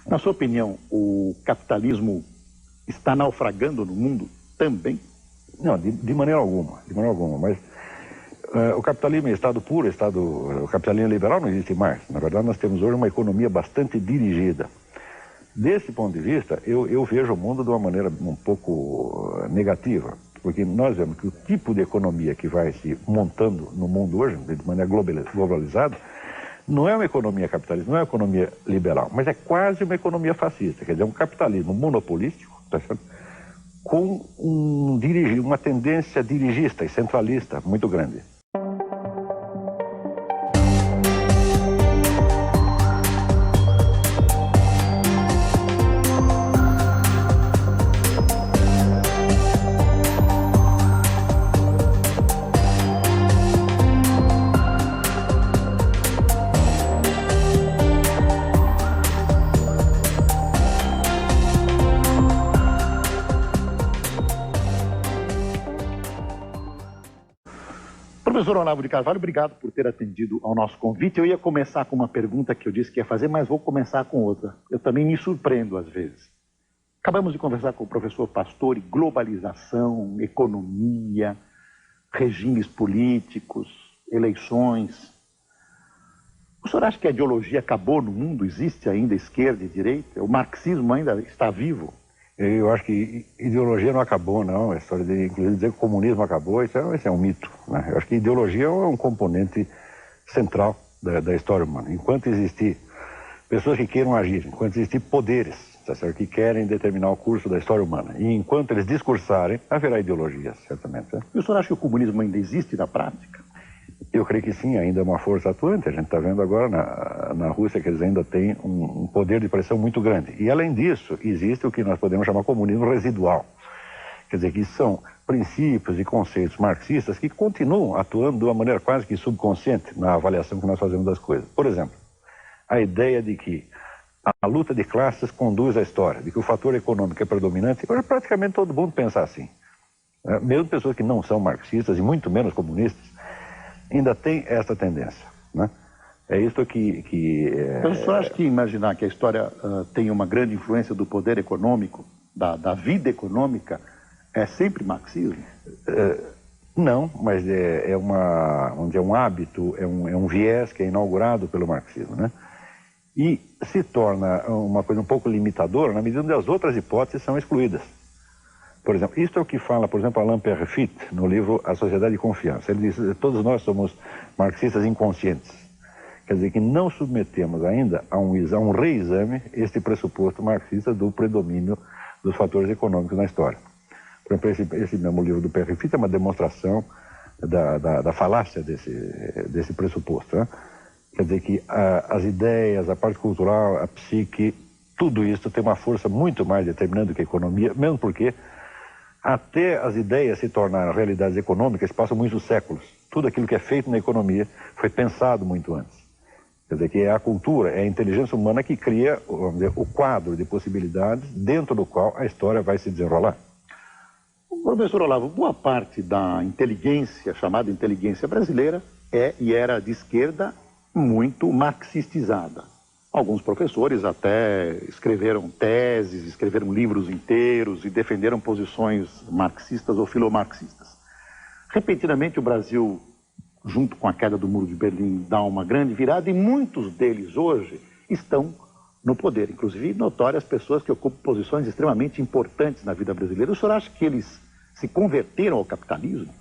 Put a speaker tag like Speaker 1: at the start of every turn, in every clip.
Speaker 1: Na sua opinião, o capitalismo está naufragando no mundo também?
Speaker 2: Não, de maneira alguma, mas o capitalismo em estado puro, o capitalismo liberal não existe mais. Na verdade, nós temos hoje uma economia bastante dirigida. Desse ponto de vista, eu vejo o mundo de uma maneira um pouco negativa, porque nós vemos que o tipo de economia que vai se montando no mundo hoje, de maneira globalizada, não é uma economia capitalista, não é uma economia liberal, mas é quase uma economia fascista, quer dizer, um capitalismo monopolístico, tá certo? Com uma tendência dirigista e centralista muito grande.
Speaker 1: Professor Olavo de Carvalho, obrigado por ter atendido ao nosso convite. Eu ia começar com uma pergunta que eu disse que ia fazer, mas vou começar com outra. Eu também me surpreendo às vezes. Acabamos de conversar com o professor Pastore, globalização, economia, regimes políticos, eleições. O senhor acha que a ideologia acabou no mundo? Existe ainda esquerda e direita? O marxismo ainda está vivo?
Speaker 2: Eu acho que ideologia não acabou, não. A história de, inclusive, dizer que o comunismo acabou, isso é um mito, né? Eu acho que ideologia é um componente central da história humana. Enquanto existir pessoas que queiram agir, enquanto existir poderes, tá certo, que querem determinar o curso da história humana, e enquanto eles discursarem, haverá ideologias, certamente. Né?
Speaker 1: E o senhor acha que o comunismo ainda existe na prática?
Speaker 2: Eu creio que sim, ainda é uma força atuante. A gente está vendo agora na Rússia que eles ainda têm um poder de pressão muito grande. E, além disso, existe o que nós podemos chamar de comunismo residual. Quer dizer, que são princípios e conceitos marxistas que continuam atuando de uma maneira quase que subconsciente na avaliação que nós fazemos das coisas. Por exemplo, a ideia de que a luta de classes conduz à história, de que o fator econômico é predominante. Hoje praticamente todo mundo pensa assim. Mesmo pessoas que não são marxistas e muito menos comunistas, ainda tem essa tendência, né? É isso que
Speaker 1: Então, o senhor acha que imaginar que a história tem uma grande influência do poder econômico, da vida econômica, é sempre marxismo?
Speaker 2: Não, mas onde é um hábito, é um viés que é inaugurado pelo marxismo, né? E se torna uma coisa um pouco limitadora na medida onde as outras hipóteses são excluídas. Por exemplo, isto é o que fala, por exemplo, Alain Peyrefitte, no livro A Sociedade de Confiança. Ele diz que todos nós somos marxistas inconscientes. Quer dizer que não submetemos ainda a um reexame este pressuposto marxista do predomínio dos fatores econômicos na história. Por exemplo, esse mesmo livro do Peyrefitte é uma demonstração da falácia desse pressuposto, né? Quer dizer que as ideias, a parte cultural, a psique, tudo isso tem uma força muito mais determinante que a economia, mesmo porque até as ideias se tornarem realidades econômicas passam muitos séculos. Tudo aquilo que é feito na economia foi pensado muito antes. Quer dizer que é a cultura, é a inteligência humana que cria, vamos dizer, o quadro de possibilidades dentro do qual a história vai se desenrolar.
Speaker 1: Professor Olavo, boa parte da inteligência, chamada inteligência brasileira, é e era de esquerda muito marxistizada. Alguns professores até escreveram teses, escreveram livros inteiros e defenderam posições marxistas ou filomarxistas. Repentinamente, o Brasil, junto com a queda do Muro de Berlim, dá uma grande virada e muitos deles hoje estão no poder. Inclusive, notórias pessoas que ocupam posições extremamente importantes na vida brasileira. O senhor acha que eles se converteram ao capitalismo?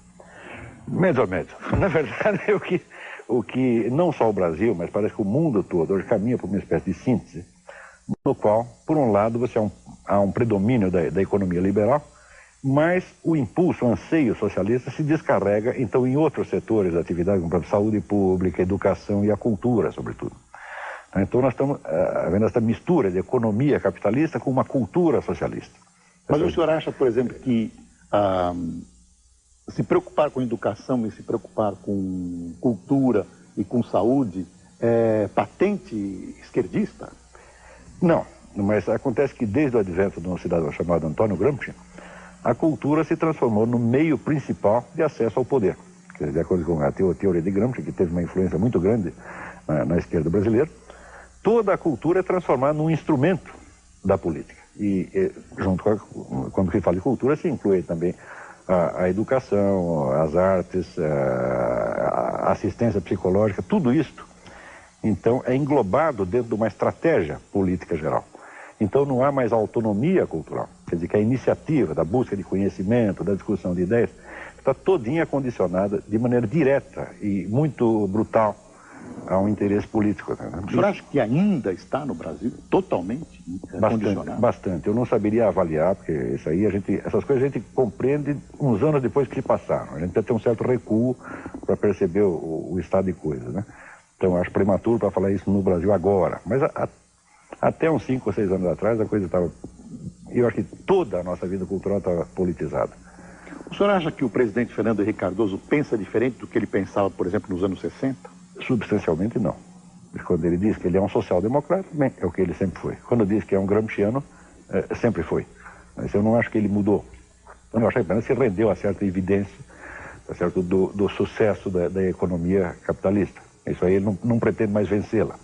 Speaker 2: Mais ou menos. Na verdade, o que não só o Brasil, mas parece que o mundo todo hoje caminha por uma espécie de síntese, no qual, por um lado, há um predomínio da economia liberal, mas o impulso, o anseio socialista se descarrega, então, em outros setores da atividade, como a saúde pública, educação e a cultura, sobretudo. Então, nós estamos vendo essa mistura de economia capitalista com uma cultura socialista.
Speaker 1: Mas o senhor acha, por exemplo, que se preocupar com educação e se preocupar com cultura e com saúde é patente esquerdista?
Speaker 2: Não, mas acontece que desde o advento de um cidadão chamado Antônio Gramsci, a cultura se transformou no meio principal de acesso ao poder. De acordo com a teoria de Gramsci, que teve uma influência muito grande na esquerda brasileira, toda a cultura é transformada num instrumento da política. E junto quando se fala de cultura, se inclui também a educação, as artes, a assistência psicológica, tudo isso. Então, é englobado dentro de uma estratégia política geral. Então, não há mais autonomia cultural. Quer dizer, que a iniciativa da busca de conhecimento, da discussão de ideias, está todinha condicionada de maneira direta e muito brutal a um interesse político.
Speaker 1: O senhor acha que ainda está no Brasil totalmente condicionado?
Speaker 2: Bastante. Eu não saberia avaliar, porque isso aí essas coisas a gente compreende uns anos depois que se passaram. A gente precisa ter um certo recuo para perceber o estado de coisas, né? Então, acho prematuro para falar isso no Brasil agora. Mas até uns 5 ou 6 anos atrás, a coisa estava... Eu acho que toda a nossa vida cultural estava politizada.
Speaker 1: O senhor acha que o presidente Fernando Henrique Cardoso pensa diferente do que ele pensava, por exemplo, nos anos 60?
Speaker 2: Substancialmente não. Quando ele diz que ele é um social-democrata, bem, é o que ele sempre foi. Quando diz que é um gramsciano, sempre foi. Mas eu não acho que ele mudou. Eu acho que apenas se rendeu a certa evidência, tá certo, do sucesso da economia capitalista. Isso aí ele não pretende mais vencê-la.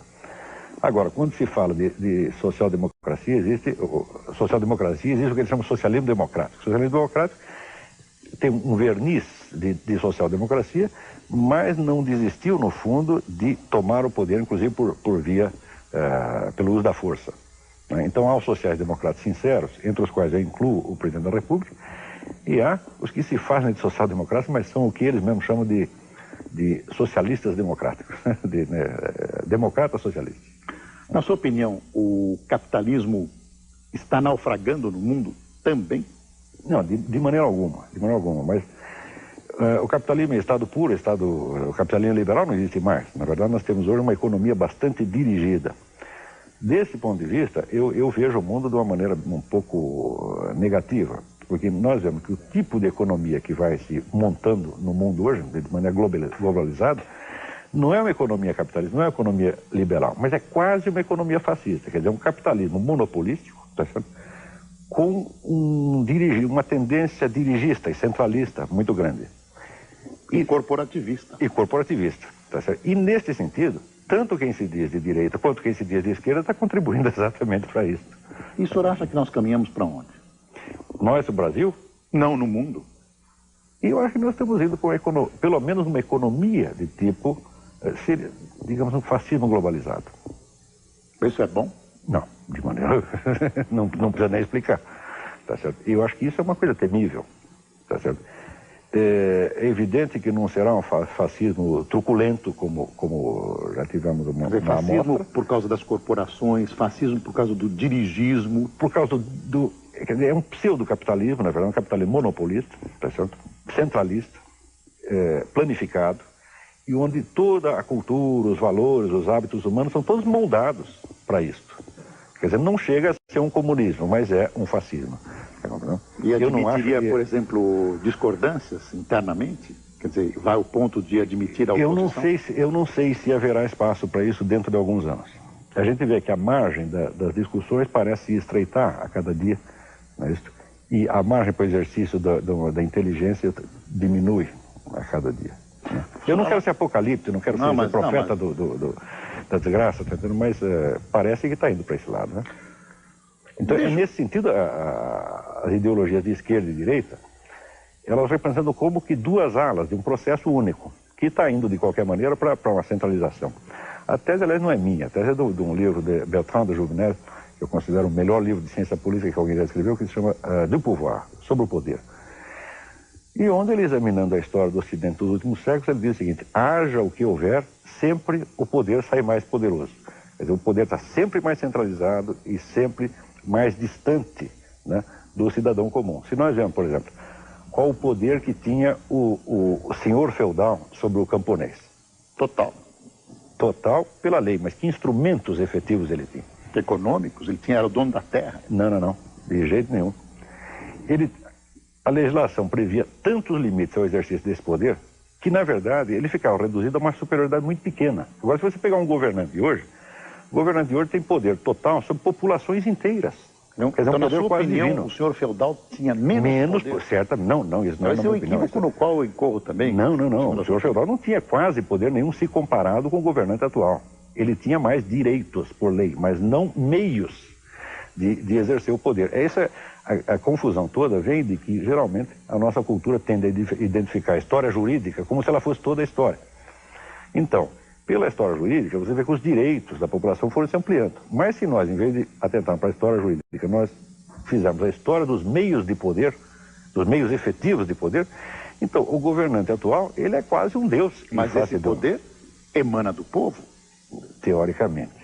Speaker 2: Agora, quando se fala de social-democracia, existe o que eles chamam de socialismo democrático. O socialismo democrático tem um verniz de social-democracia, mas não desistiu, no fundo, de tomar o poder, inclusive pelo uso da força. Então, há os sociais-democratas sinceros, entre os quais eu incluo o presidente da República, e há os que se fazem de social-democratas, mas são o que eles mesmos chamam de socialistas democráticos, democratas socialistas.
Speaker 1: Na sua opinião, o capitalismo está naufragando no mundo também?
Speaker 2: Não, de maneira alguma, mas o capitalismo é Estado puro, o capitalismo liberal não existe mais. Na verdade, nós temos hoje uma economia bastante dirigida. Desse ponto de vista, eu vejo o mundo de uma maneira um pouco negativa, porque nós vemos que o tipo de economia que vai se montando no mundo hoje, de maneira globalizada, não é uma economia capitalista, não é uma economia liberal, mas é quase uma economia fascista, quer dizer, um capitalismo monopolístico, tá certo? Com uma tendência dirigista e centralista muito grande.
Speaker 1: E corporativista.
Speaker 2: Tá certo? E nesse sentido, tanto quem se diz de direita quanto quem se diz de esquerda está contribuindo exatamente para isso.
Speaker 1: E o senhor acha que nós caminhamos para onde?
Speaker 2: Nós, o Brasil?
Speaker 1: Não, no mundo.
Speaker 2: E eu acho que nós estamos indo para pelo menos uma economia de tipo, digamos, um fascismo globalizado.
Speaker 1: Isso é bom?
Speaker 2: Não, de maneira... não precisa nem explicar. Tá certo? E eu acho que isso é uma coisa temível. Tá certo? É evidente que não será um fascismo truculento como já tivemos uma
Speaker 1: fascismo
Speaker 2: amostra.
Speaker 1: Por causa das corporações, fascismo por causa do dirigismo.
Speaker 2: Por causa quer dizer, é um pseudo-capitalismo, na verdade, um capitalismo monopolista, tá certo? Centralista, planificado, e onde toda a cultura, os valores, os hábitos humanos são todos moldados para isso. Quer dizer, não chega a ser um comunismo, mas é um fascismo.
Speaker 1: E admitiria, por exemplo, discordâncias internamente? Quer dizer, vai ao ponto de admitir a oposição?
Speaker 2: Eu não sei se haverá espaço para isso dentro de alguns anos. A gente vê que a margem das discussões parece se estreitar a cada dia, não é isso? E a margem para o exercício da inteligência diminui a cada dia. Né? Eu não quero ser apocalíptico, não quero ser profeta da desgraça, mas parece que está indo para esse lado, né? Então, nesse sentido, as ideologias de esquerda e direita, elas representam como que duas alas de um processo único, que está indo, de qualquer maneira, para uma centralização. A tese, aliás, não é minha, a tese é de um livro de Bertrand de Juvenel, que eu considero o melhor livro de ciência política que alguém já escreveu, que se chama Du Pouvoir, sobre o poder. E onde ele, examinando a história do Ocidente dos últimos séculos, ele diz o seguinte: haja o que houver, sempre o poder sai mais poderoso. Quer dizer, o poder está sempre mais centralizado e sempre mais distante, né, do cidadão comum. Se nós vemos, por exemplo, qual o poder que tinha o senhor feudal sobre o camponês? Total pela lei, mas que instrumentos efetivos ele tinha?
Speaker 1: Econômicos? Ele era o dono da terra?
Speaker 2: Não, de jeito nenhum. A legislação previa tantos limites ao exercício desse poder que, na verdade, ele ficava reduzido a uma superioridade muito pequena. Agora, se você pegar um governante de hoje, o governante de hoje tem poder total sobre populações inteiras.
Speaker 1: Não, quer dizer, então, na sua opinião, divino. O senhor feudal tinha menos poder?
Speaker 2: Certo, não, isso não é
Speaker 1: um equívoco no qual eu incorro também?
Speaker 2: Não. O senhor feudal não tinha quase poder nenhum se comparado com o governante atual. ele tinha mais direitos por lei, mas não meios de exercer o poder. Essa a confusão toda vem de que, geralmente, a nossa cultura tende a identificar a história jurídica como se ela fosse toda a história. Então, pela história jurídica, você vê que os direitos da população foram se ampliando. Mas se nós, em vez de atentarmos para a história jurídica, nós fizermos a história dos meios de poder, dos meios efetivos de poder, então o governante atual, ele é quase um deus.
Speaker 1: Mas esse poder emana do povo?
Speaker 2: Teoricamente.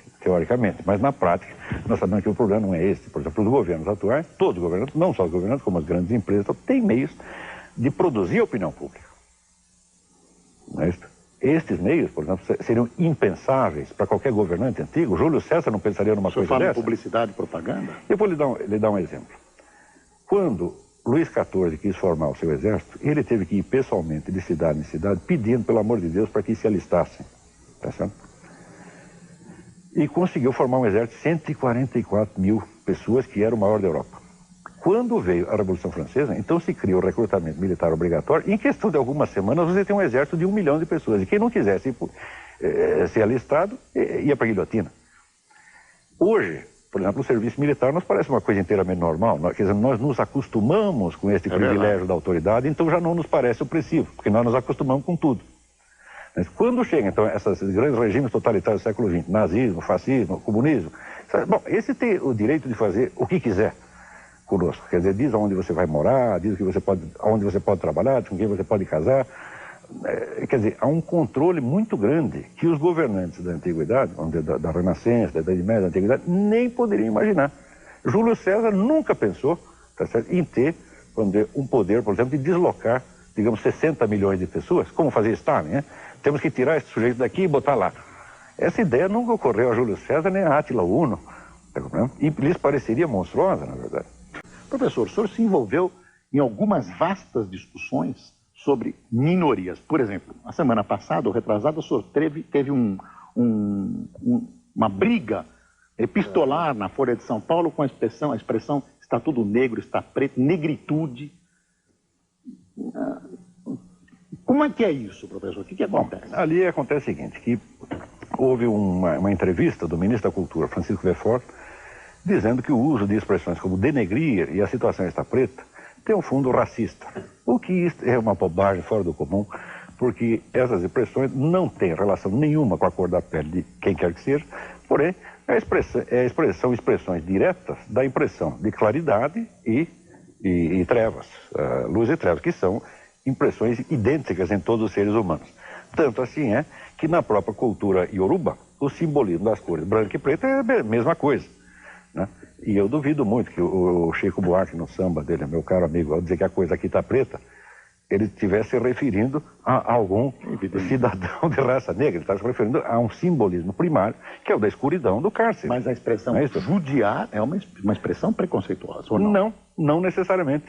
Speaker 2: Mas na prática, nós sabemos que o problema não é esse. Por exemplo, os governos atuais, todos os governantes, não só os governantes, como as grandes empresas, têm meios de produzir a opinião pública. Não é isso? Estes meios, por exemplo, seriam impensáveis para qualquer governante antigo. Júlio César não pensaria numa coisa dessa. O senhor fala
Speaker 1: em publicidade e propaganda?
Speaker 2: Eu vou lhe dar um exemplo. Quando Luís XIV quis formar o seu exército, ele teve que ir pessoalmente de cidade em cidade, pedindo, pelo amor de Deus, para que se alistassem. Tá certo? E conseguiu formar um exército de 144 mil pessoas, que era o maior da Europa. Quando veio a Revolução Francesa, então se criou o recrutamento militar obrigatório, e em questão de algumas semanas você tem um exército de 1 milhão de pessoas, e quem não quisesse ser alistado, ia para a guilhotina. Hoje, por exemplo, o serviço militar nos parece uma coisa inteiramente normal, quer dizer, nós nos acostumamos com este privilégio da autoridade, então já não nos parece opressivo, porque nós nos acostumamos com tudo. Mas quando chega, então, esses grandes regimes totalitários do século XX, nazismo, fascismo, comunismo, bom, esse tem o direito de fazer o que quiser conosco. Quer dizer, diz aonde você vai morar, diz aonde você pode trabalhar, com quem você pode casar. Quer dizer, há um controle muito grande que os governantes da Antiguidade, da Renascença, da Idade Média, da Antiguidade, nem poderiam imaginar. Júlio César nunca pensou, tá certo, em ter, vamos dizer, um poder, por exemplo, de deslocar, digamos, 60 milhões de pessoas, como fazia Stalin, né? Temos que tirar esse sujeito daqui e botar lá. Essa ideia nunca ocorreu a Júlio César nem a Átila Uno. E lhes pareceria monstruosa, na verdade.
Speaker 1: Professor, o senhor se envolveu em algumas vastas discussões sobre minorias. Por exemplo, a semana passada, ou retrasada, o senhor teve uma briga epistolar na Folha de São Paulo com a expressão está tudo negro, está preto, negritude. Como é que é isso, professor? O que acontece?
Speaker 2: Bom, ali acontece o seguinte, que houve uma entrevista do ministro da Cultura, Francisco Verfort, dizendo que o uso de expressões como denegrir e a situação está preta tem um fundo racista. O que é uma bobagem fora do comum, porque essas expressões não têm relação nenhuma com a cor da pele de quem quer que seja, porém, são expressões diretas da impressão de claridade e trevas, luz e trevas, que são impressões idênticas em todos os seres humanos. Tanto assim é que na própria cultura ioruba, o simbolismo das cores branca e preta é a mesma coisa, né? E eu duvido muito que o Chico Buarque, no samba dele, meu caro amigo, ao dizer que a coisa aqui está preta, ele estivesse se referindo a algum cidadão de raça negra. Ele está se referindo a um simbolismo primário, que é o da escuridão do cárcere.
Speaker 1: Mas a expressão judiar é uma expressão preconceituosa, ou não?
Speaker 2: Não, não necessariamente.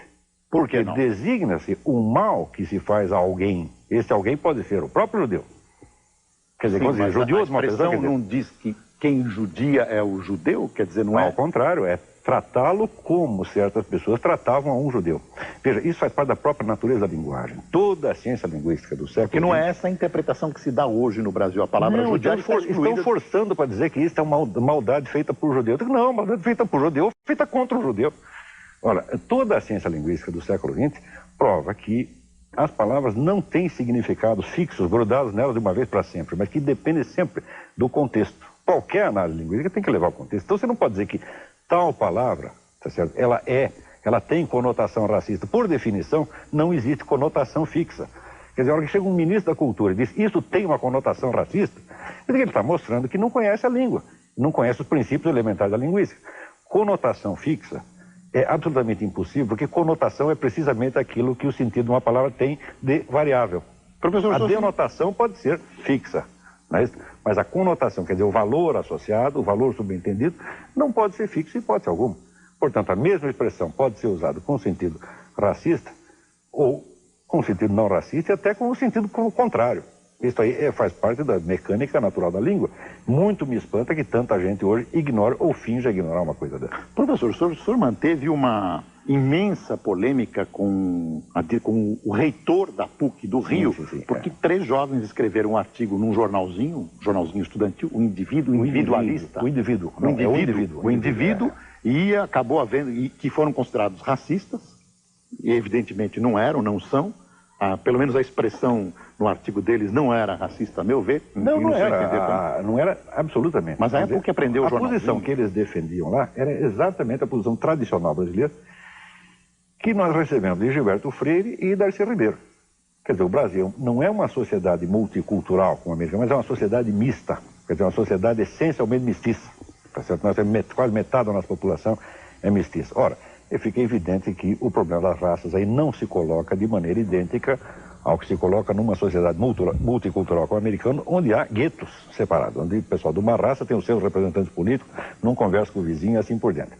Speaker 2: Porque designa-se o mal que se faz a alguém. Esse alguém pode ser o próprio judeu. Quer dizer,
Speaker 1: sim, a expressão não diz que quem judia é o judeu? Quer dizer, não é?
Speaker 2: Ao contrário, é tratá-lo como certas pessoas tratavam a um judeu. Veja, isso faz parte da própria natureza da linguagem. Toda a ciência linguística do século XX...
Speaker 1: Que não é essa a interpretação que se dá hoje no Brasil. A palavra judeu
Speaker 2: estão forçando para dizer que isso é uma maldade feita por judeu. Não, maldade feita por judeu, feita contra o judeu. Ora, toda a ciência linguística do século XX prova que as palavras não têm significados fixos, grudados nelas de uma vez para sempre, mas que dependem sempre do contexto. Qualquer análise linguística tem que levar o contexto. Então você não pode dizer que tal palavra, tá certo? Ela tem conotação racista. Por definição, não existe conotação fixa. Quer dizer, a hora que chega um ministro da Cultura e diz isso tem uma conotação racista, ele está mostrando que não conhece a língua, não conhece os princípios elementares da linguística. Conotação fixa é absolutamente impossível, porque conotação é precisamente aquilo que o sentido de uma palavra tem de variável. Professor, a denotação pode ser fixa, mas a conotação, quer dizer, o valor associado, o valor subentendido, não pode ser fixo em hipótese alguma. Portanto, a mesma expressão pode ser usada com sentido racista ou com sentido não racista e até com o sentido contrário. Isso aí faz parte da mecânica natural da língua. Muito me espanta que tanta gente hoje ignore ou finja ignorar uma coisa dessa.
Speaker 1: Professor, o senhor manteve uma imensa polêmica com o reitor da PUC do Rio, porque 3 jovens escreveram um artigo num jornalzinho estudantil, o indivíduo individualista.
Speaker 2: O indivíduo.
Speaker 1: E acabou havendo, e que foram considerados racistas, e evidentemente não são. Pelo menos a expressão no artigo deles não era racista, a meu ver.
Speaker 2: Não era absolutamente.
Speaker 1: Mas a época que aprendeu o jornalismo...
Speaker 2: A posição que eles defendiam lá era exatamente a posição tradicional brasileira que nós recebemos de Gilberto Freire e Darcy Ribeiro. Quer dizer, o Brasil não é uma sociedade multicultural como a americana, mas é uma sociedade mista. Quer dizer, uma sociedade essencialmente mestiça. Tá certo? Nós temos quase metade da nossa população é mestiça. Ora, fica evidente que o problema das raças aí não se coloca de maneira idêntica ao que se coloca numa sociedade multicultural como a americana, onde há guetos separados, onde o pessoal de uma raça tem os seus representantes políticos, não conversa com o vizinho e assim por diante.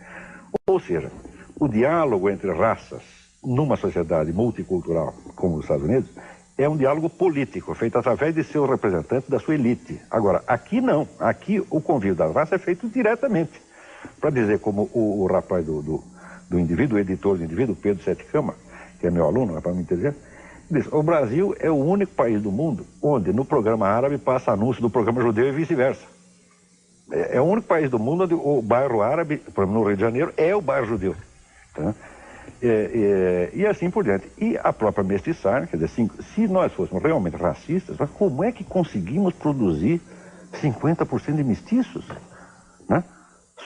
Speaker 2: Ou seja, o diálogo entre raças numa sociedade multicultural como os Estados Unidos é um diálogo político, feito através de seus representantes da sua elite. Agora, aqui não. Aqui o convívio das raças é feito diretamente. Para dizer como o rapaz do indivíduo, o editor do indivíduo, Pedro Sete Cama, que é meu aluno, para me entender, diz: o Brasil é o único país do mundo onde no programa árabe passa anúncio do programa judeu e vice-versa. É o único país do mundo onde o bairro árabe, por exemplo, no Rio de Janeiro, é o bairro judeu. Tá? E assim por diante. E a própria mestiçagem, quer dizer, se nós fôssemos realmente racistas, mas como é que conseguimos produzir 50% de mestiços? Né?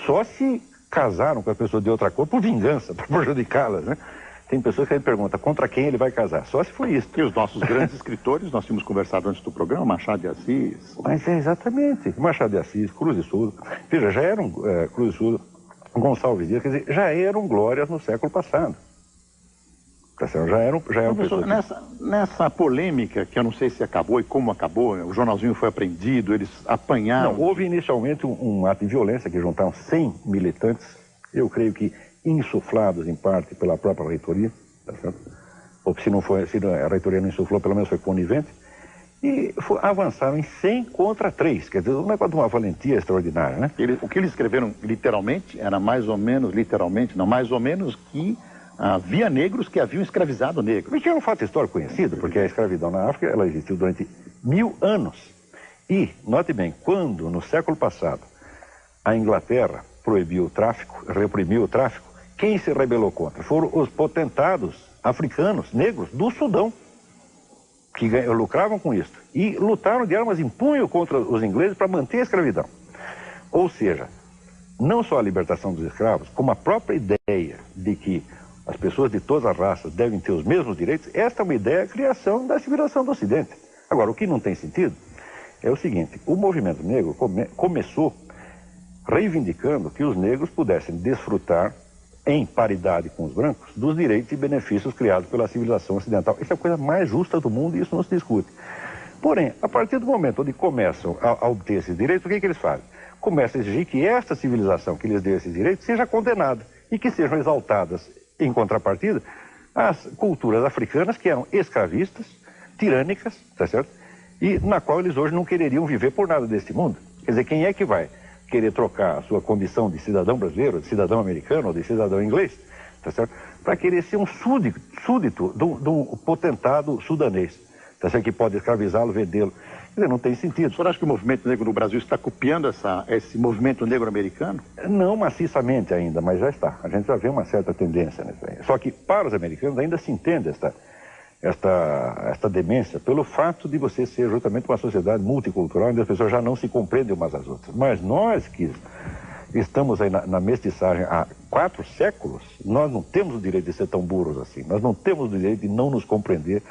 Speaker 2: Só se casaram com a pessoa de outra cor por vingança, para prejudicá-las, né? Tem pessoas que a gente pergunta contra quem ele vai casar, só se foi isso.
Speaker 1: E os nossos grandes escritores, nós tínhamos conversado antes do programa, Machado de Assis.
Speaker 2: Mas é exatamente, Machado de Assis, Cruz de Souza, veja, já eram Cruz de Souza, Gonçalves Dias, quer dizer, já eram glórias no século passado. Já eram
Speaker 1: pessoas... Nessa polêmica, que eu não sei se acabou e como acabou, o jornalzinho foi apreendido, eles apanharam...
Speaker 2: Não, houve inicialmente um ato de violência que juntaram 100 militantes, eu creio que insuflados em parte pela própria reitoria, tá certo? Ou se a reitoria não insuflou, pelo menos foi conivente, e avançaram em 100 contra 3, quer dizer, um negócio de uma valentia extraordinária, né?
Speaker 1: O que eles escreveram literalmente era mais ou menos que havia negros que haviam escravizado negros.
Speaker 2: Isso é um fato histórico conhecido, porque a escravidão na África ela existiu durante 1000 anos. E, note bem, quando no século passado a Inglaterra proibiu o tráfico, reprimiu o tráfico, quem se rebelou contra? Foram os potentados africanos, negros, do Sudão, que lucravam com isso. E lutaram de armas em punho contra os ingleses para manter a escravidão. Ou seja, não só a libertação dos escravos, como a própria ideia de que as pessoas de todas as raças devem ter os mesmos direitos, esta é uma ideia da criação da civilização do Ocidente. Agora, o que não tem sentido é o seguinte: o movimento negro começou reivindicando que os negros pudessem desfrutar, em paridade com os brancos, dos direitos e benefícios criados pela civilização ocidental. Isso é a coisa mais justa do mundo e isso não se discute. Porém, a partir do momento onde começam a obter esses direitos, o que eles fazem? Começam a exigir que esta civilização que lhes deu esses direitos seja condenada e que sejam exaltadas, em contrapartida, as culturas africanas que eram escravistas, tirânicas, tá certo? E na qual eles hoje não quereriam viver por nada deste mundo. Quer dizer, quem é que vai querer trocar a sua condição de cidadão brasileiro, de cidadão americano ou de cidadão inglês, tá certo? Para querer ser um súdito de um potentado sudanês, tá certo? Que pode escravizá-lo, vendê-lo. Quer dizer, não tem sentido.
Speaker 1: O senhor acha que o movimento negro no Brasil está copiando esse movimento negro americano?
Speaker 2: Não maciçamente ainda, mas já está. A gente já vê uma certa tendência nisso aí. Só que para os americanos ainda se entende esta demência pelo fato de você ser justamente uma sociedade multicultural onde as pessoas já não se compreendem umas às outras. Mas nós que estamos aí na mestiçagem há 4 séculos, nós não temos o direito de ser tão burros assim. Nós não temos o direito de não nos compreender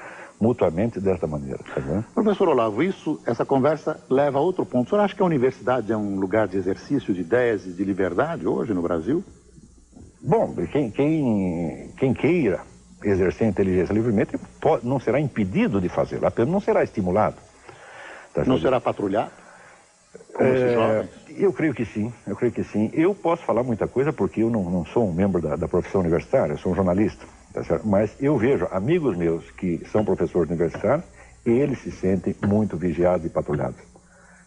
Speaker 2: mutuamente desta maneira. Tá vendo?
Speaker 1: Professor Olavo, essa conversa leva a outro ponto. O senhor acha que a universidade é um lugar de exercício de ideias e de liberdade hoje no Brasil?
Speaker 2: Bom, quem queira exercer a inteligência livremente não será impedido de fazê-lo, apenas não será estimulado.
Speaker 1: Tá, não será patrulhado? Como esses jovens?
Speaker 2: Eu creio que sim, Eu posso falar muita coisa porque eu não sou um membro da profissão universitária, eu sou um jornalista, tá certo? Mas eu vejo amigos meus que são professores universitários e eles se sentem muito vigiados e patrulhados.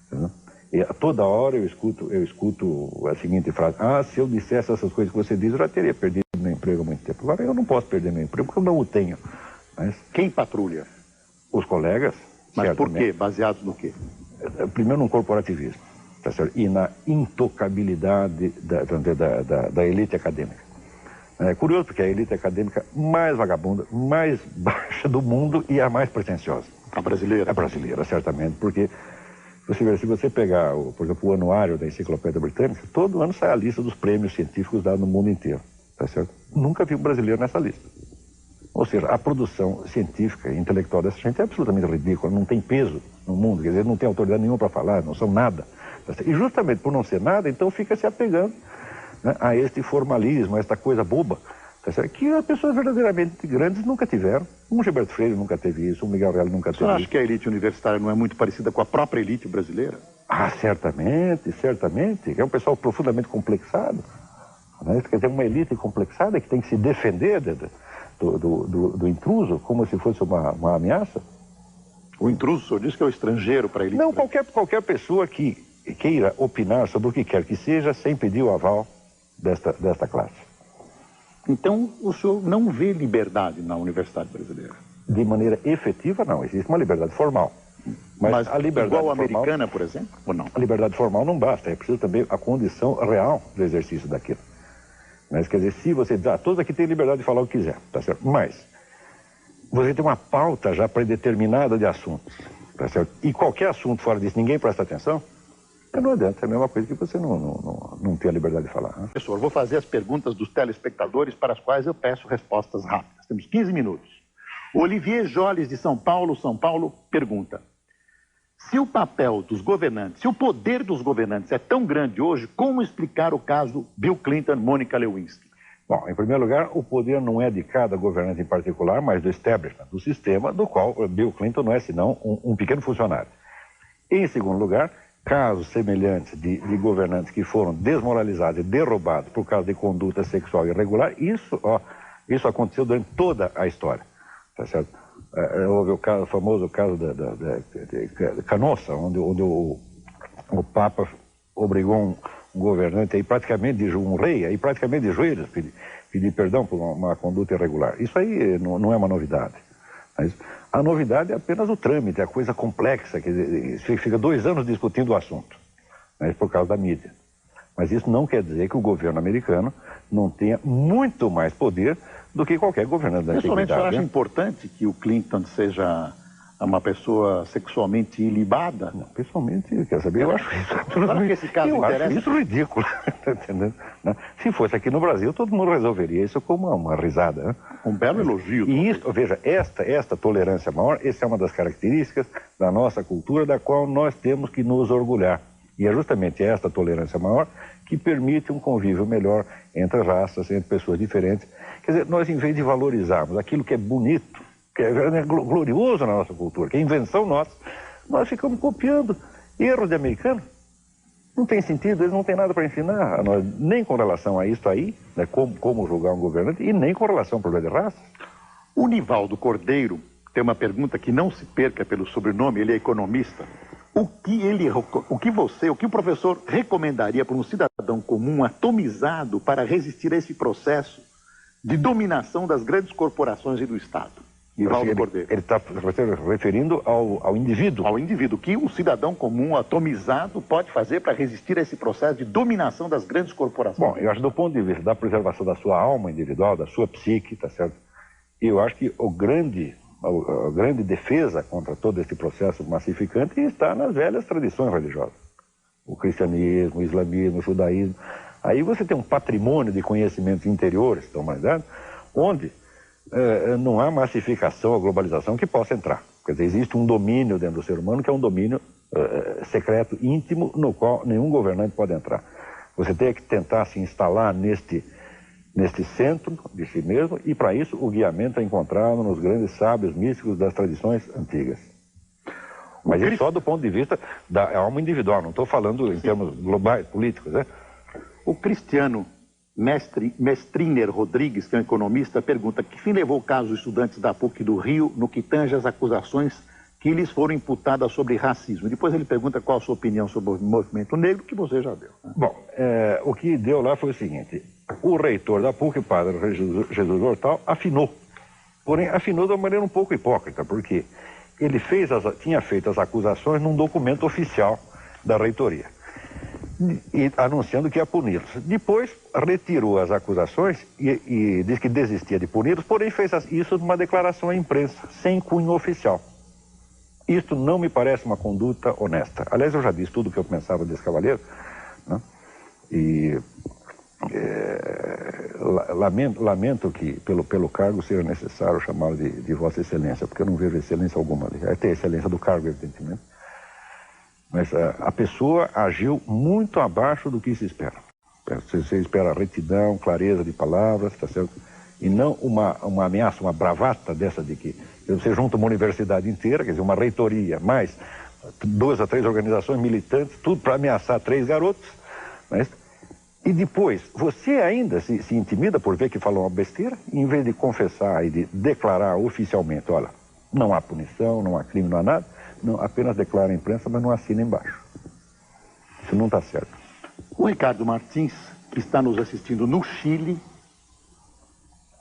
Speaker 2: Tá? E a toda hora eu escuto a seguinte frase: se eu dissesse essas coisas que você diz, eu já teria perdido meu emprego. emprego há muito tempo. Agora eu não posso perder meu emprego porque eu não o tenho. Mas
Speaker 1: Quem patrulha?
Speaker 2: os colegas...
Speaker 1: Mas por quê? Baseado no quê?
Speaker 2: Primeiro no corporativismo, tá certo? E na intocabilidade da elite acadêmica. É curioso porque é a elite acadêmica mais vagabunda, mais baixa do mundo e a mais pretensiosa.
Speaker 1: A brasileira?
Speaker 2: A brasileira, certamente, porque se você pegar, por exemplo, o anuário da Enciclopédia Britânica, todo ano sai a lista dos prêmios científicos dados no mundo inteiro, tá certo? Nunca vi um brasileiro nessa lista. Ou seja, a produção científica e intelectual dessa gente é absolutamente ridícula, não tem peso no mundo, quer dizer, não tem autoridade nenhuma para falar, não são nada. E justamente por não ser nada, então fica se apegando, né, a este formalismo, a esta coisa boba, tá certo? Que as pessoas verdadeiramente grandes nunca tiveram. Um Gilberto Freire nunca teve isso, um Miguel Reale nunca teve isso.
Speaker 1: Você acha que a elite universitária não é muito parecida com a própria elite brasileira?
Speaker 2: Ah, certamente, certamente. É um pessoal profundamente complexado. Né? Quer dizer, uma elite complexada que tem que se defender do intruso, como se fosse uma ameaça.
Speaker 1: O intruso, o senhor diz que é o estrangeiro para a elite?
Speaker 2: Não, qualquer pessoa que queira opinar sobre o que quer que seja, sem pedir o aval desta classe.
Speaker 1: Então, o senhor não vê liberdade na universidade brasileira?
Speaker 2: De maneira efetiva, não. Existe uma liberdade formal. Mas a liberdade
Speaker 1: igual a
Speaker 2: formal,
Speaker 1: americana, por exemplo, ou não?
Speaker 2: A liberdade formal não basta, é preciso também a condição real do exercício daquilo. Mas, quer dizer, se você diz, todos aqui têm liberdade de falar o que quiser, tá certo? Mas você tem uma pauta já predeterminada de assuntos, tá certo? E qualquer assunto fora disso, ninguém presta atenção, não adianta, é a mesma coisa que você não ter a liberdade de falar. Né?
Speaker 1: Professor, vou fazer as perguntas dos telespectadores para as quais eu peço respostas rápidas. Temos 15 minutos. Olivier Joles, de São Paulo, pergunta: se o papel dos governantes, se o poder dos governantes é tão grande hoje, como explicar o caso Bill Clinton, Mônica Lewinsky?
Speaker 2: Bom, em primeiro lugar, o poder não é de cada governante em particular, mas do establishment, do sistema, do qual Bill Clinton não é senão um pequeno funcionário. Em segundo lugar, casos semelhantes de governantes que foram desmoralizados e derrubados por causa de conduta sexual irregular, isso aconteceu durante toda a história, tá certo? Houve o famoso caso de Canossa, onde o Papa obrigou um governante aí praticamente um rei aí praticamente de joelhos pedir perdão por uma conduta irregular. Isso aí não é uma novidade. Mas a novidade é apenas o trâmite, a coisa complexa, que fica 2 anos discutindo o assunto, né, por causa da mídia. Mas isso não quer dizer que o governo americano não tenha muito mais poder do que qualquer governante da antiguidade.
Speaker 1: Pessoalmente, o senhor acha importante que o Clinton seja uma pessoa sexualmente ilibada?
Speaker 2: Não, pessoalmente, quer saber, eu acho isso absolutamente...
Speaker 1: que esse caso interessa?
Speaker 2: Acho isso ridículo, tá entendendo? Se fosse aqui no Brasil, todo mundo resolveria isso como uma risada. Né?
Speaker 1: Um belo elogio.
Speaker 2: E isso, veja, esta tolerância maior, essa é uma das características da nossa cultura, da qual nós temos que nos orgulhar. E é justamente esta tolerância maior que permite um convívio melhor entre raças, entre pessoas diferentes. Quer dizer, nós, em vez de valorizarmos aquilo que é bonito, que é glorioso na nossa cultura, que é invenção nossa, nós ficamos copiando erros de americanos. Não tem sentido, eles não têm nada para ensinar a nós, nem com relação a isso aí, né, como julgar um governante, e nem com relação ao problema de raça.
Speaker 1: O Nivaldo Cordeiro tem uma pergunta que não se perca pelo sobrenome, ele é economista. O que o professor recomendaria para um cidadão comum atomizado para resistir a esse processo de dominação das grandes corporações e do Estado? Nivaldo Cordeiro.
Speaker 2: Ele está referindo ao indivíduo.
Speaker 1: Ao indivíduo. O que um cidadão comum atomizado pode fazer para resistir a esse processo de dominação das grandes corporações?
Speaker 2: Bom, eu acho que do ponto de vista da preservação da sua alma individual, da sua psique, tá certo? Eu acho que a grande defesa contra todo esse processo massificante está nas velhas tradições religiosas. O cristianismo, o islamismo, o judaísmo. Aí você tem um patrimônio de conhecimentos interiores da humanidade, onde não há massificação ou globalização que possa entrar. Quer dizer, existe um domínio dentro do ser humano que é um domínio secreto, íntimo, no qual nenhum governante pode entrar. Você tem que tentar se instalar neste centro de si mesmo, e para isso o guiamento é encontrado nos grandes sábios místicos das tradições antigas. Mas isso só do ponto de vista da alma individual, não estou falando em termos globais, políticos, né?
Speaker 1: O Cristiano Mestriner Rodrigues, que é um economista, pergunta: que fim levou o caso dos estudantes da PUC do Rio no que tange as acusações que lhes foram imputadas sobre racismo? Depois ele pergunta qual a sua opinião sobre o movimento negro, que você já deu. Né?
Speaker 2: Bom, o que deu lá foi o seguinte: O reitor da PUC, padre Jesus Hortal, afinou. Porém, afinou de uma maneira um pouco hipócrita, porque ele tinha feito as acusações num documento oficial da reitoria, e anunciando que ia puni-los. Depois, retirou as acusações e disse que desistia de puni-los, porém fez isso numa declaração à imprensa, sem cunho oficial. Isto não me parece uma conduta honesta. Aliás, eu já disse tudo o que eu pensava desse cavalheiro, né? E lamento que pelo cargo seja necessário chamá-lo de Vossa Excelência, porque eu não vejo excelência alguma ali. Tem a excelência do cargo, evidentemente. Mas a pessoa agiu muito abaixo do que se espera. Você espera retidão, clareza de palavras, tá certo? E não uma ameaça, uma bravata dessa de que você junta uma universidade inteira, quer dizer, uma reitoria, mais 2 a 3 organizações militantes, tudo para ameaçar 3 garotos, né? E depois, você ainda se intimida por ver que falou uma besteira, em vez de confessar e de declarar oficialmente, olha, não há punição, não há crime, não há nada, não, apenas declara à imprensa, mas não assina embaixo. Isso não está certo.
Speaker 1: O Ricardo Martins, que está nos assistindo no Chile,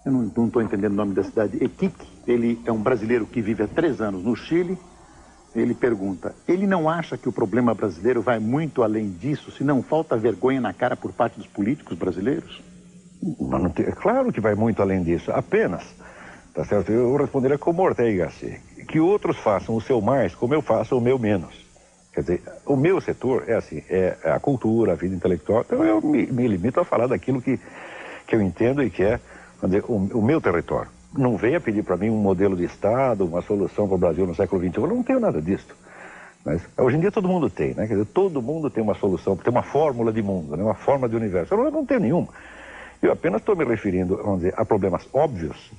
Speaker 1: eu não estou entendendo o nome da cidade, Iquique, ele é um brasileiro que vive há 3 anos no Chile. Ele pergunta, ele não acha que o problema brasileiro vai muito além disso, se não falta vergonha na cara por parte dos políticos brasileiros?
Speaker 2: Mas não tem, é claro que vai muito além disso, apenas, tá certo? Eu responderia como Ortega, que outros façam o seu mais, como eu faço o meu menos. Quer dizer, o meu setor é assim, é a cultura, a vida intelectual, então eu me limito a falar daquilo que eu entendo e que é, vamos dizer, o meu território. Não venha pedir para mim um modelo de Estado, uma solução para o Brasil no século XXI. Eu não tenho nada disso. Mas hoje em dia todo mundo tem, né? Quer dizer, todo mundo tem uma solução, tem uma fórmula de mundo, né? Uma forma de universo. Eu não tenho nenhuma. Eu apenas estou me referindo, vamos dizer, a problemas óbvios,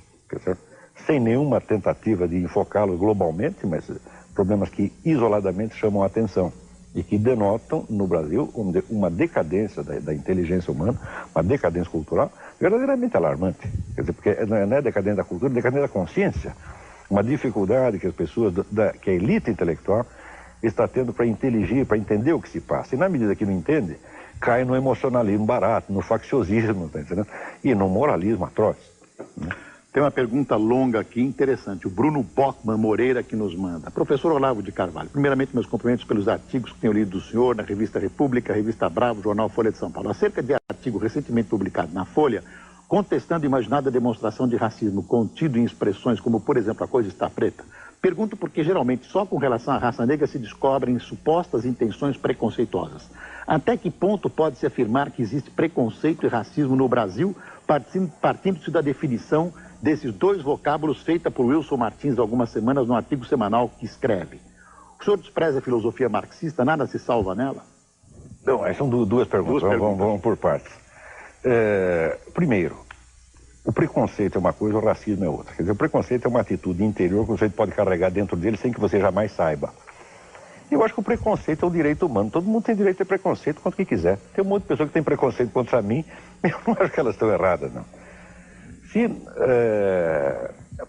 Speaker 2: sem nenhuma tentativa de enfocá-los globalmente, mas problemas que isoladamente chamam a atenção e que denotam no Brasil uma decadência da inteligência humana, uma decadência cultural verdadeiramente alarmante. Quer dizer, porque não é decadência da cultura, é decadência da consciência. Uma dificuldade que as pessoas, que a elite intelectual está tendo para inteligir, para entender o que se passa. E na medida que não entende, cai no emocionalismo barato, no facciosismo, tá entendendo? E no moralismo atroz.
Speaker 1: Tem uma pergunta longa aqui, interessante. O Bruno Bockman Moreira que nos manda. Professor Olavo de Carvalho, primeiramente meus cumprimentos pelos artigos que tenho lido do senhor na Revista República, Revista Bravo, Jornal Folha de São Paulo. Acerca de artigo recentemente publicado na Folha, contestando a imaginada demonstração de racismo contido em expressões como, por exemplo, a coisa está preta. Pergunto porque geralmente só com relação à raça negra se descobrem supostas intenções preconceituosas. Até que ponto pode-se afirmar que existe preconceito e racismo no Brasil, partindo-se da definição desses 2 vocábulos feita por Wilson Martins há algumas semanas no artigo semanal que escreve? O senhor despreza a filosofia marxista? Nada se salva nela?
Speaker 2: Não, são 2 perguntas. Vamos por partes. Primeiro, o preconceito é uma coisa, o racismo é outra. Quer dizer, o preconceito é uma atitude interior que você pode carregar dentro dele sem que você jamais saiba. Eu acho que o preconceito é um direito humano. Todo mundo tem direito a ter preconceito contra o que quiser. Tem um monte de pessoas que têm preconceito contra mim, eu não acho que elas estão erradas, não.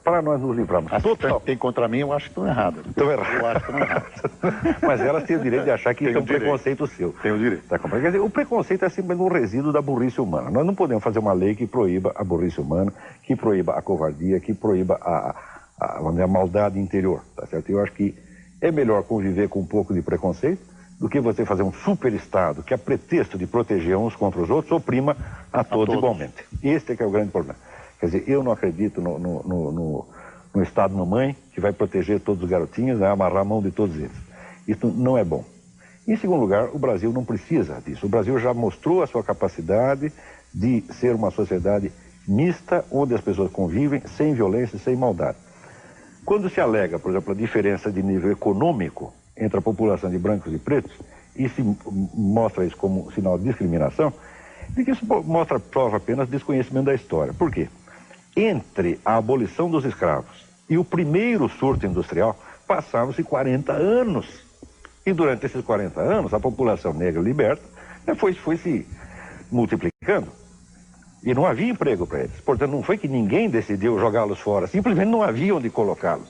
Speaker 2: Para nós nos livrarmos...
Speaker 1: que tem contra mim, eu acho que estão erradas.
Speaker 2: Estão erradas.
Speaker 1: Eu acho que estão erradas.
Speaker 2: Mas elas têm o direito de achar que isso é um preconceito seu.
Speaker 1: Tem o direito.
Speaker 2: Tá, quer dizer, o preconceito é simplesmente um resíduo da burrice humana. Nós não podemos fazer uma lei que proíba a burrice humana, que proíba a covardia, que proíba vamos dizer, a maldade interior. Tá certo? Eu acho que é melhor conviver com um pouco de preconceito do que você fazer um superestado que, a pretexto de proteger uns contra os outros, oprima a todos igualmente. Este é que é o grande problema. Quer dizer, eu não acredito no Estado mamãe que vai proteger todos os garotinhos, né, amarrar a mão de todos eles. Isso não é bom. Em segundo lugar, o Brasil não precisa disso. O Brasil já mostrou a sua capacidade de ser uma sociedade mista, onde as pessoas convivem sem violência, sem maldade. Quando se alega, por exemplo, a diferença de nível econômico entre a população de brancos e pretos, e se mostra isso como sinal de discriminação, de que isso prova apenas desconhecimento da história. Por quê? Entre a abolição dos escravos e o primeiro surto industrial, passaram-se 40 anos. E durante esses 40 anos, a população negra liberta foi se multiplicando. E não havia emprego para eles. Portanto, não foi que ninguém decidiu jogá-los fora. Simplesmente não havia onde colocá-los.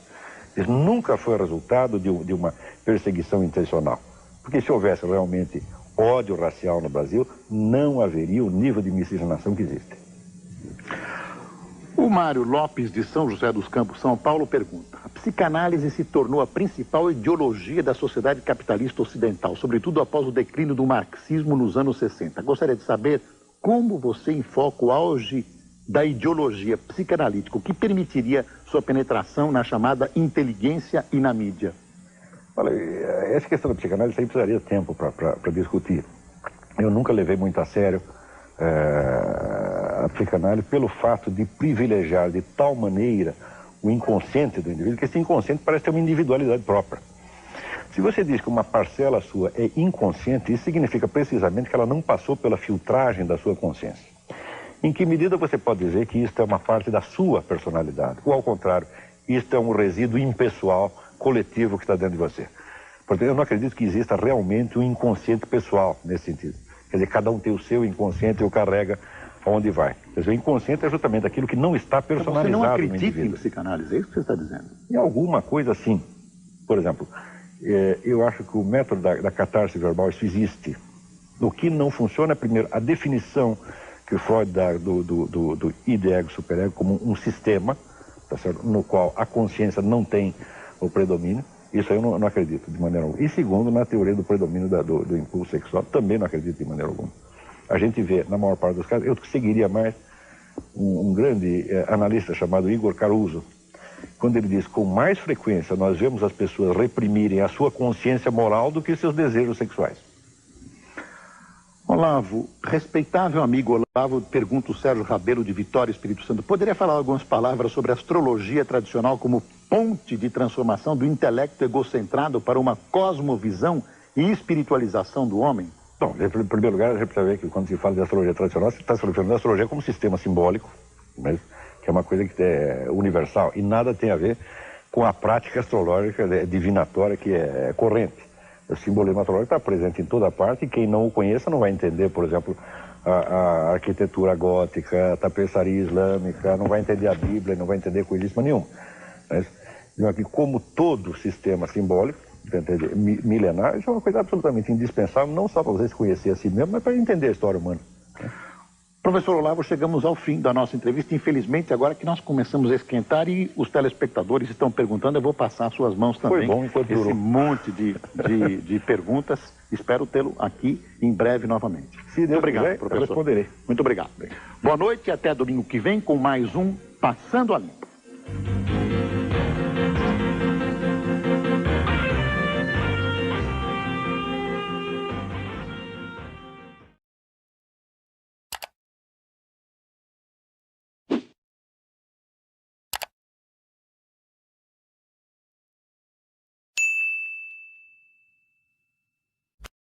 Speaker 2: Isso nunca foi resultado de uma perseguição intencional. Porque se houvesse realmente ódio racial no Brasil, não haveria o nível de miscigenação que existe.
Speaker 1: O Mário Lopes, de São José dos Campos, São Paulo, pergunta: a psicanálise se tornou a principal ideologia da sociedade capitalista ocidental, sobretudo após o declínio do marxismo nos anos 60. Gostaria de saber como você enfoca o auge da ideologia psicanalítica, o que permitiria sua penetração na chamada inteligência e na mídia.
Speaker 2: Olha, essa questão da psicanálise aí precisaria de tempo para discutir. Eu nunca levei muito a sério a psicanálise pelo fato de privilegiar de tal maneira o inconsciente do indivíduo, que esse inconsciente parece ter uma individualidade própria. Se você diz que uma parcela sua é inconsciente, isso significa precisamente que ela não passou pela filtragem da sua consciência. Em que medida você pode dizer que isto é uma parte da sua personalidade? Ou, ao contrário, isto é um resíduo impessoal, coletivo que está dentro de você? Portanto, eu não acredito que exista realmente um inconsciente pessoal nesse sentido. Quer dizer, cada um tem o seu inconsciente e o carrega aonde vai. Quer dizer, o inconsciente é justamente aquilo que não está personalizado no indivíduo.
Speaker 1: Você não acredita em psicanálise? É isso que você está dizendo?
Speaker 2: Em alguma coisa, sim. Por exemplo, eu acho que o método da catarse verbal, isso existe. O que não funciona é, primeiro, a definição que o Freud dá do id, ego, superego como um sistema, tá certo? No qual a consciência não tem o predomínio. Isso aí eu não acredito de maneira alguma. E segundo, na teoria do predomínio do impulso sexual, também não acredito de maneira alguma. A gente vê, na maior parte dos casos, eu seguiria mais um grande analista chamado Igor Caruso, quando ele diz: com mais frequência nós vemos as pessoas reprimirem a sua consciência moral do que seus desejos sexuais.
Speaker 1: Olavo, respeitável amigo Olavo, pergunta o Sérgio Rabelo, de Vitória, Espírito Santo, poderia falar algumas palavras sobre a astrologia tradicional como ponte de transformação do intelecto egocentrado para uma cosmovisão e espiritualização do homem?
Speaker 2: Bom, em primeiro lugar, a gente precisa ver que quando se fala de astrologia tradicional, você está se referindo à astrologia como sistema simbólico, né, que é uma coisa que é universal e nada tem a ver com a prática astrológica divinatória que é corrente. O simbolismo astrológico está presente em toda parte e quem não o conheça não vai entender, por exemplo, a arquitetura gótica, a tapeçaria islâmica, não vai entender a Bíblia, não vai entender coisíssima nenhuma. Mas, aqui, como todo sistema simbólico, milenar, isso é uma coisa absolutamente indispensável, não só para você se conhecer a si mesmo, mas para entender a história humana.
Speaker 1: Professor Olavo, chegamos ao fim da nossa entrevista. Infelizmente, agora que nós começamos a esquentar e os telespectadores estão perguntando, eu vou passar às suas mãos também.
Speaker 2: Foi bom, enquanto durou.
Speaker 1: Esse monte de perguntas. Espero tê-lo aqui em breve novamente.
Speaker 2: Se Deus
Speaker 1: Muito obrigado,
Speaker 2: quiser,
Speaker 1: professor.
Speaker 2: eu responderei.
Speaker 1: Muito obrigado. Boa noite e até domingo que vem com mais um Passando a Limpo.